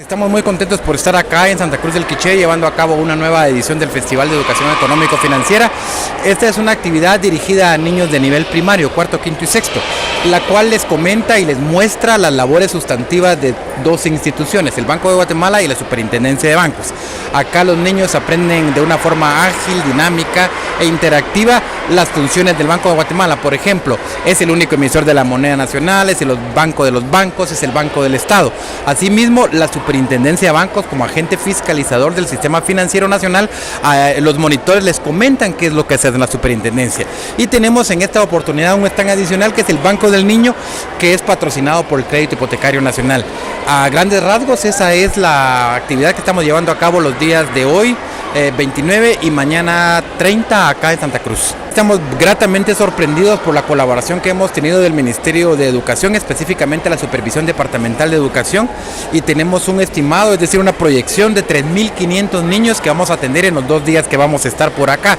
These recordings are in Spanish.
Estamos muy contentos por estar acá en Santa Cruz del Quiché llevando a cabo una nueva edición del Festival de Educación Económico-Financiera. Esta es una actividad dirigida a niños de nivel primario, cuarto, quinto y sexto, la cual les comenta y les muestra las labores sustantivas de dos instituciones, el Banco de Guatemala y la Superintendencia de Bancos. Acá los niños aprenden de una forma ágil, dinámica e interactiva las funciones del Banco de Guatemala. Por ejemplo, es el único emisor de la moneda nacional, es el banco de los bancos, es el banco del Estado. Asimismo, la Superintendencia de Bancos, como agente fiscalizador del sistema financiero nacional, los monitores les comentan qué es lo que hace la superintendencia. Y tenemos en esta oportunidad un stand adicional que es el Banco del Niño, que es patrocinado por el Crédito Hipotecario Nacional. A grandes rasgos, esa es la actividad que estamos llevando a cabo los días de hoy, 29 y mañana 30 acá en Santa Cruz. Estamos gratamente sorprendidos por la colaboración que hemos tenido del Ministerio de Educación, específicamente la Supervisión Departamental de Educación, y tenemos un estimado, es decir, una proyección de 3.500 niños que vamos a atender en los 2 días que vamos a estar por acá.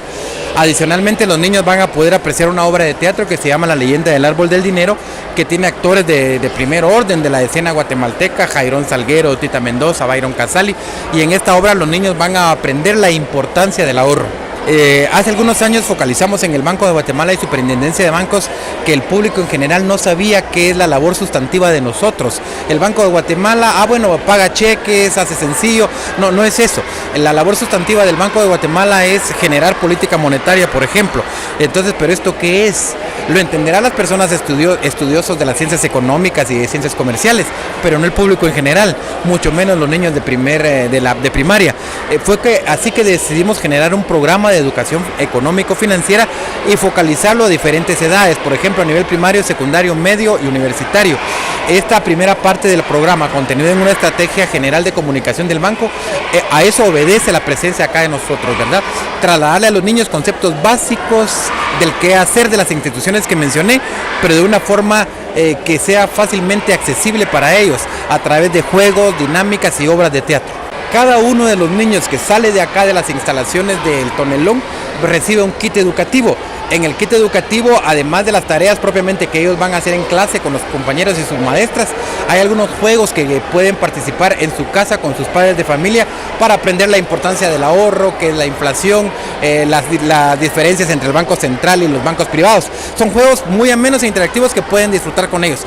Adicionalmente, los niños van a poder apreciar una obra de teatro que se llama La Leyenda del Árbol del Dinero, que tiene actores de primer orden de la escena guatemalteca, Jairón Salguero, Tita Mendoza, Byron Casali, y en esta obra los niños van a aprender la importancia del ahorro. Hace algunos años focalizamos en el Banco de Guatemala y Superintendencia de Bancos que el público en general no sabía qué es la labor sustantiva de nosotros. El Banco de Guatemala, paga cheques, hace sencillo. No es eso. La labor sustantiva del Banco de Guatemala es generar política monetaria, por ejemplo. Entonces, ¿pero esto qué es? Lo entenderán las personas estudiosos de las ciencias económicas y de ciencias comerciales, pero no el público en general, mucho menos los niños de primaria. Así que decidimos generar un programa de educación económico-financiera y focalizarlo a diferentes edades, por ejemplo a nivel primario, secundario, medio y universitario. Esta primera parte del programa, contenida en una estrategia general de comunicación del banco, a eso obedece la presencia acá de nosotros, ¿verdad? Trasladarle a los niños conceptos básicos del qué hacer de las instituciones que mencioné, pero de una forma que sea fácilmente accesible para ellos, a través de juegos, dinámicas y obras de teatro. Cada uno de los niños que sale de acá de las instalaciones del Tonelón recibe un kit educativo. En el kit educativo, además de las tareas propiamente que ellos van a hacer en clase con los compañeros y sus maestras, hay algunos juegos que pueden participar en su casa con sus padres de familia para aprender la importancia del ahorro, qué es la inflación, las diferencias entre el Banco Central y los bancos privados. Son juegos muy amenos e interactivos que pueden disfrutar con ellos.